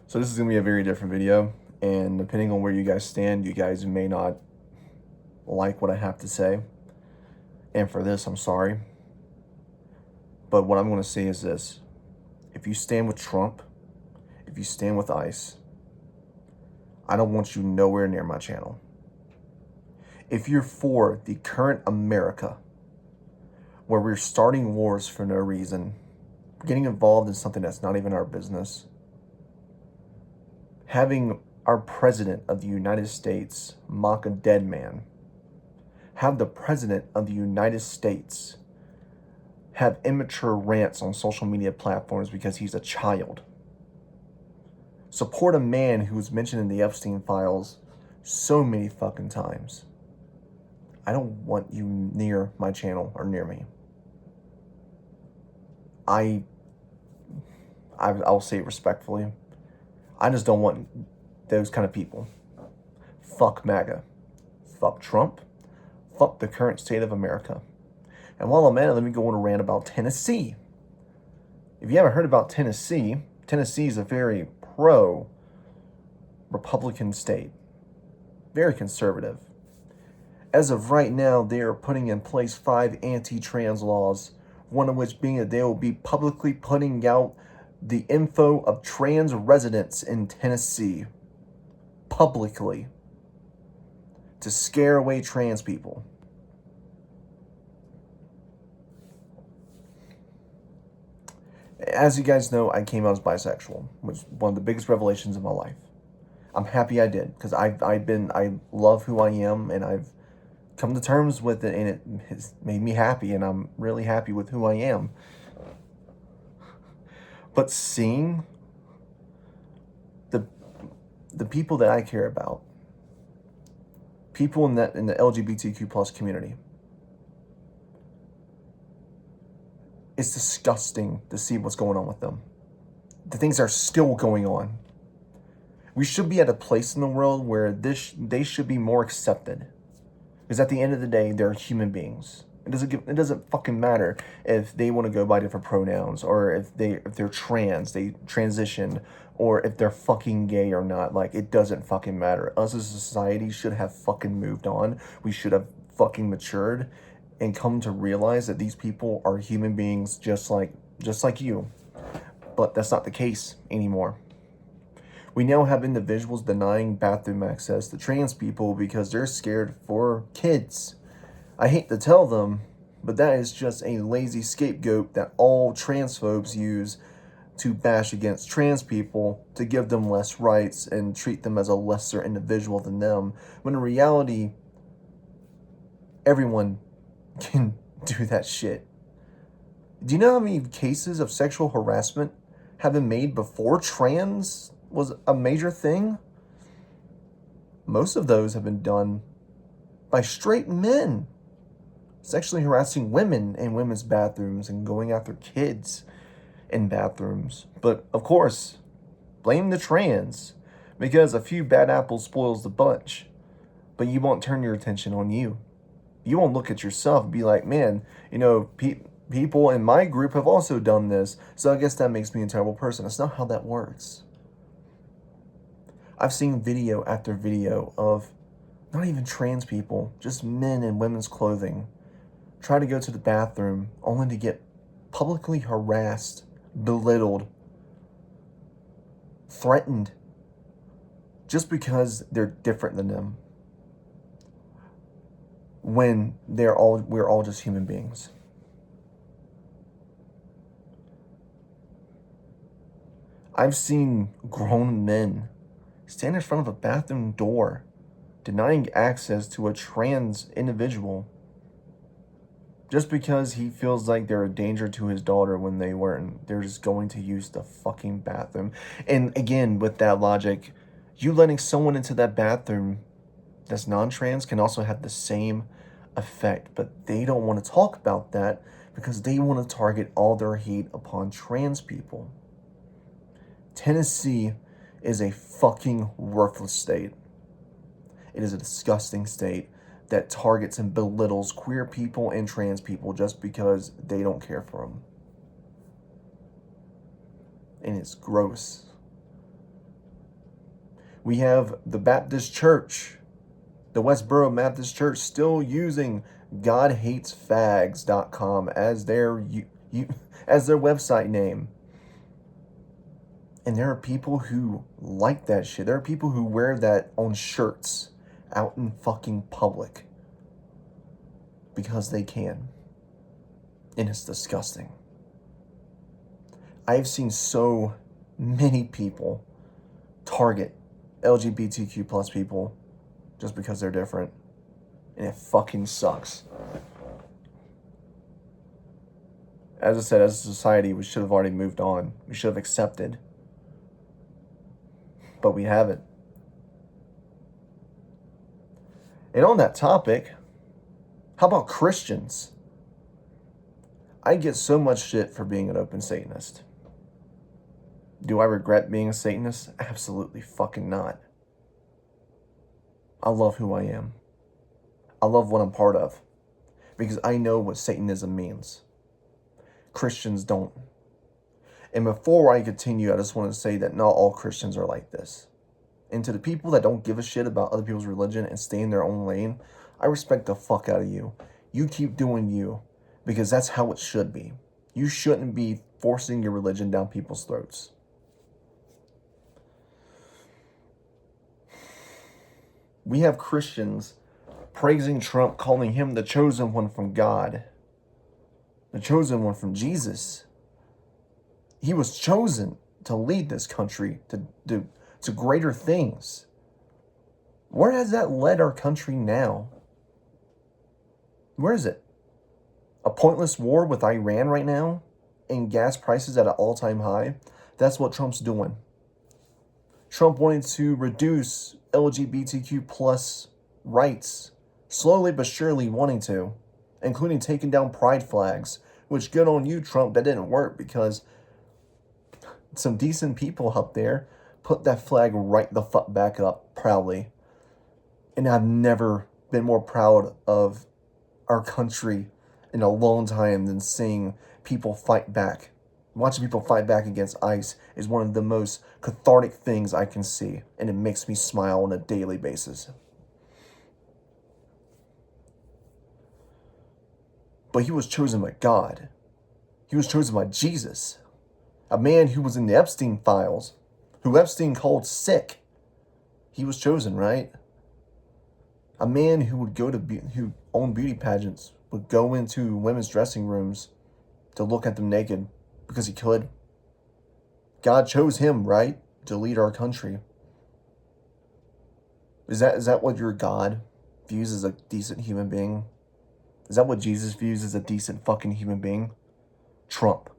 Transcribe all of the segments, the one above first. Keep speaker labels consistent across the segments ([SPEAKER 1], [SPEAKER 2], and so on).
[SPEAKER 1] So this is going to be a very different video, and depending on where you guys stand, you guys may not like what I have to say. And for this, I'm sorry. But what I'm going to say is this. If you stand with Trump, if you stand with ICE, I don't want you nowhere near my channel. If you're for the current America, where we're starting wars for no reason, getting involved in something that's not even our business, having our president of the United States mock a dead man, have the president of the United States have immature rants on social media platforms because he's a child, support a man who's mentioned in the Epstein files so many fucking times. I don't want you near my channel or near me. I'll say it respectfully. I just don't want those kind of people. Fuck MAGA. Fuck Trump. Fuck the current state of America. And while I'm at it, let me go on a rant about Tennessee. If you haven't heard about Tennessee, Tennessee is a very pro-Republican state. Very conservative. As of right now, they are putting in place 5 anti-trans laws, one of which being that they will be publicly putting out the info of trans residents in Tennessee publicly to scare away trans people. As you guys know, I came out as bisexual, which was one of the biggest revelations of my life. I'm happy I did, because I love who I am, and I've come to terms with it, and it has made me happy, and I'm really happy with who I am. But seeing the people that I care about, people in the LGBTQ plus community, it's disgusting to see what's going on with them. The things are still going on. We should be at a place in the world where they should be more accepted. Because at the end of the day, they're human beings. It doesn't fucking matter if they want to go by different pronouns, or if they're trans, they transition, or if they're fucking gay or not. Like, it doesn't fucking matter. Us as a society should have fucking moved on. We should have fucking matured and come to realize that these people are human beings just like you. But that's not the case anymore. We now have individuals denying bathroom access to trans people because they're scared for kids. I hate to tell them, but that is just a lazy scapegoat that all transphobes use to bash against trans people, to give them less rights and treat them as a lesser individual than them, when in reality, everyone can do that shit. Do you know how many cases of sexual harassment have been made before trans was a major thing? Most of those have been done by straight men, sexually harassing women in women's bathrooms and going after kids in bathrooms. But of course, blame the trans, because a few bad apples spoils the bunch. But you won't turn your attention on you. You won't look at yourself and be like, man, people in my group have also done this, so I guess that makes me a terrible person. That's not how that works. I've seen video after video of not even trans people, just men in women's clothing, try to go to the bathroom only to get publicly harassed, belittled, threatened, just because they're different than them, when we're all just human beings. I've seen grown men stand in front of a bathroom door denying access to a trans individual just because he feels like they're a danger to his daughter when they weren't. They're just going to use the fucking bathroom. And again, with that logic, you letting someone into that bathroom that's non-trans can also have the same effect, but they don't want to talk about that because they want to target all their hate upon trans people. Tennessee is a fucking worthless state. It is a disgusting state that targets and belittles queer people and trans people just because they don't care for them. And it's gross. We have the Baptist Church, the Westboro Baptist Church, still using GodHatesFags.com as their website name. And there are people who like that shit. There are people who wear that on shirts out in fucking public because they can. And it's disgusting. I've seen so many people target LGBTQ plus people just because they're different. And it fucking sucks. As I said, as a society, we should have already moved on. We should have accepted. But we haven't. And on that topic, how about Christians? I get so much shit for being an open Satanist. Do I regret being a Satanist? Absolutely fucking not. I love who I am. I love what I'm part of. Because I know what Satanism means. Christians don't. And before I continue, I just want to say that not all Christians are like this. And to the people that don't give a shit about other people's religion and stay in their own lane, I respect the fuck out of you. You keep doing you, because that's how it should be. You shouldn't be forcing your religion down people's throats. We have Christians praising Trump, calling him the chosen one from God. The chosen one from Jesus. He was chosen to lead this country to greater things. Where has that led our country now? Where is it? A pointless war with Iran right now? And gas prices at an all-time high? That's what Trump's doing. Trump wanted to reduce LGBTQ plus rights. Slowly but surely wanting to. Including taking down pride flags. Which, good on you, Trump, that didn't work because some decent people up there put that flag right the fuck back up proudly. And I've never been more proud of our country in a long time than seeing people fight back. Watching people fight back against ICE is one of the most cathartic things I can see, and it makes me smile on a daily basis. But he was chosen by God. He was chosen by Jesus. A man who was in the Epstein files, who Epstein called sick. He was chosen, right? A man who would who owned beauty pageants would go into women's dressing rooms to look at them naked because he could. God chose him, right, to lead our country. Is that what your God views as a decent human being? Is that what Jesus views as a decent fucking human being? Trump.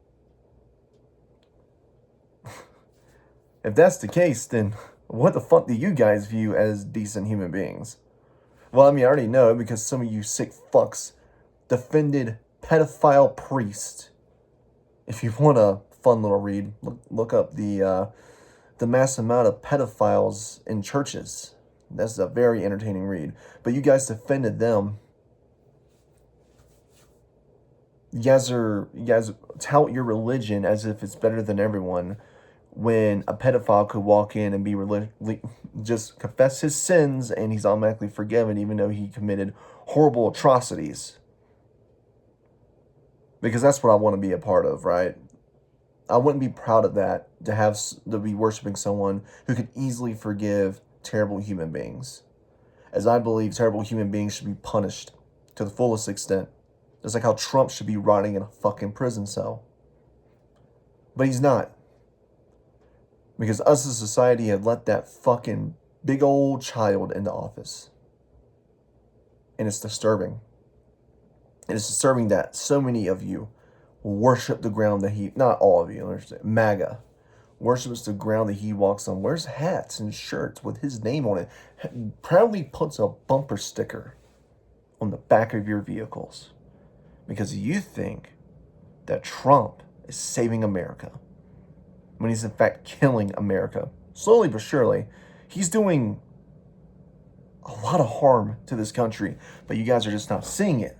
[SPEAKER 1] If that's the case, then what the fuck do you guys view as decent human beings? Well, I mean, I already know because some of you sick fucks defended pedophile priest. If you want a fun little read, look up the mass amount of pedophiles in churches. That's a very entertaining read. But you guys defended them. You guys tout your religion as if it's better than everyone, when a pedophile could walk in and be just confess his sins and he's automatically forgiven even though he committed horrible atrocities. Because that's what I want to be a part of, right? I wouldn't be proud of that, to be worshiping someone who could easily forgive terrible human beings. As I believe terrible human beings should be punished to the fullest extent. Just like how Trump should be rotting in a fucking prison cell. But he's not. Because us as a society have let that fucking big old child into office. And it's disturbing. It is disturbing that so many of you worship the ground that he, not all of you, understand, MAGA, worships the ground that he walks on, wears hats and shirts with his name on it, proudly puts a bumper sticker on the back of your vehicles. Because you think that Trump is saving America, when he's in fact killing America. Slowly but surely, he's doing a lot of harm to this country, but you guys are just not seeing it.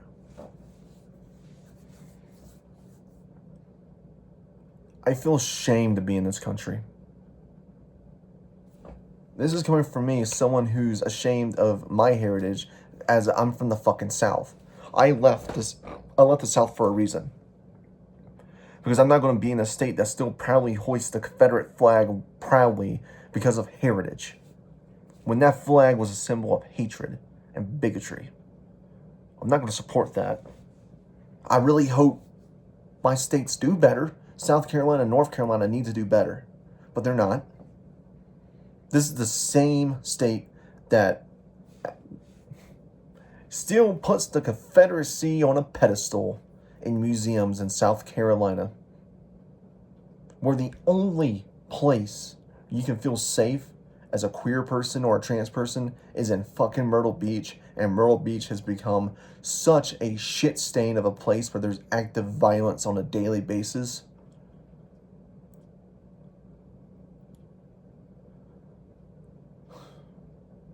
[SPEAKER 1] I feel ashamed to be in this country. This is coming from me, someone who's ashamed of my heritage, as I'm from the fucking South. I left the South for a reason. Because I'm not going to be in a state that still proudly hoists the Confederate flag proudly because of heritage, when that flag was a symbol of hatred and bigotry. I'm not going to support that. I really hope my states do better. South Carolina and North Carolina need to do better, but they're not. This is the same state that still puts the Confederacy on a pedestal in museums in South Carolina. We're the only place you can feel safe as a queer person or a trans person is in fucking Myrtle Beach, and Myrtle Beach has become such a shit stain of a place where there's active violence on a daily basis.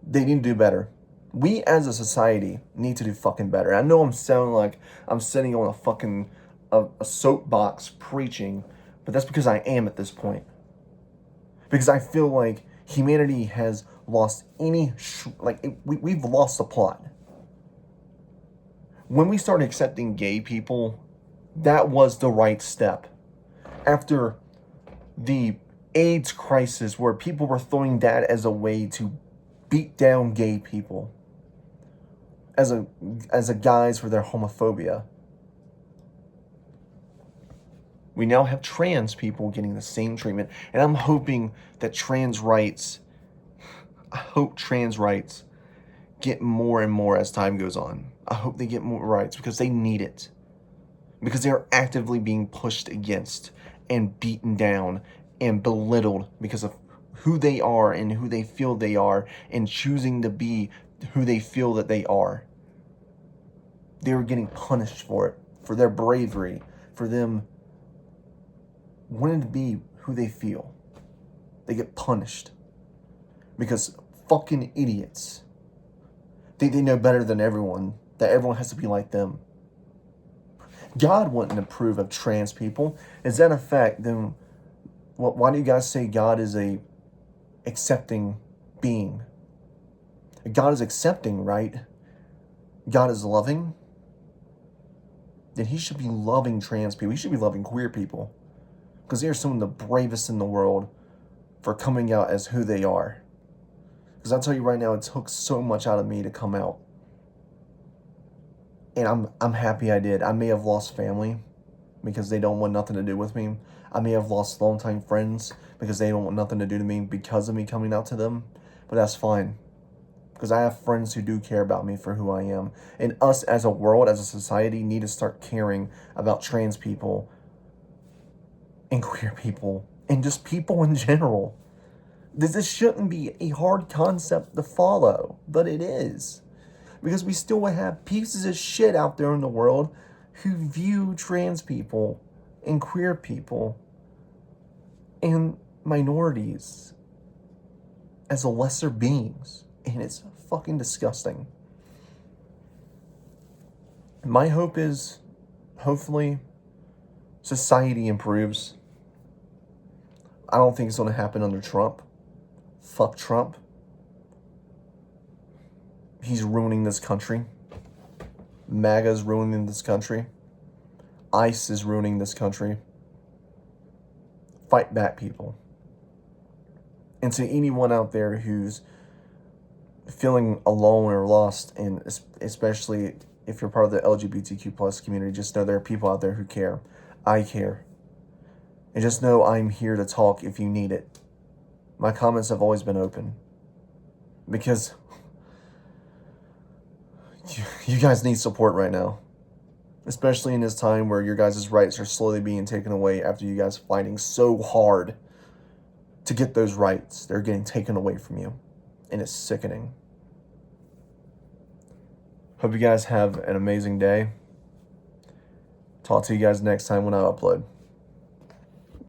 [SPEAKER 1] They need to do better. We as a society need to do fucking better. I know I'm sounding like I'm sitting on a fucking a soapbox preaching, but that's because I am at this point. Because I feel like humanity has lost we've lost the plot. When we started accepting gay people, that was the right step. After the AIDS crisis, where people were throwing that as a way to beat down gay people, as a guise for their homophobia, we now have trans people getting the same treatment, and I'm hoping that trans rights get more and more as time goes on. I hope they get more rights because they need it. Because they are actively being pushed against and beaten down and belittled because of who they are and who they feel they are and choosing to be who they feel that they are. They are getting punished for it, for their bravery, for them wanting to be who they feel. They get punished because fucking idiots think they know better than everyone, that everyone has to be like them. God wouldn't approve of trans people. Is that a fact? Then why do you guys say God is a accepting being? God is accepting, right? God is loving. Then he should be loving trans people. He should be loving queer people, because they are some of the bravest in the world for coming out as who they are. Because I'll tell you right now, it took so much out of me to come out. And I'm happy I did. I may have lost family because they don't want nothing to do with me. I may have lost longtime friends because they don't want nothing to do to me because of me coming out to them. But that's fine, because I have friends who do care about me for who I am. And us as a world, as a society, need to start caring about trans people and queer people and just people in general. This shouldn't be a hard concept to follow, but it is. Because we still have pieces of shit out there in the world who view trans people and queer people and minorities as lesser beings. And it's fucking disgusting. My hope is, hopefully, society improves. I don't think it's going to happen under Trump. Fuck Trump. He's ruining this country. MAGA's ruining this country. ICE is ruining this country. Fight back, people. And to anyone out there who's feeling alone or lost, and especially if you're part of the LGBTQ plus community, just know there are people out there who care. I care. And just know I'm here to talk if you need it. My comments have always been open. Because you guys need support right now. Especially in this time where your guys' rights are slowly being taken away after you guys fighting so hard to get those rights. They're getting taken away from you. And it's sickening. Hope you guys have an amazing day. Talk to you guys next time when I upload.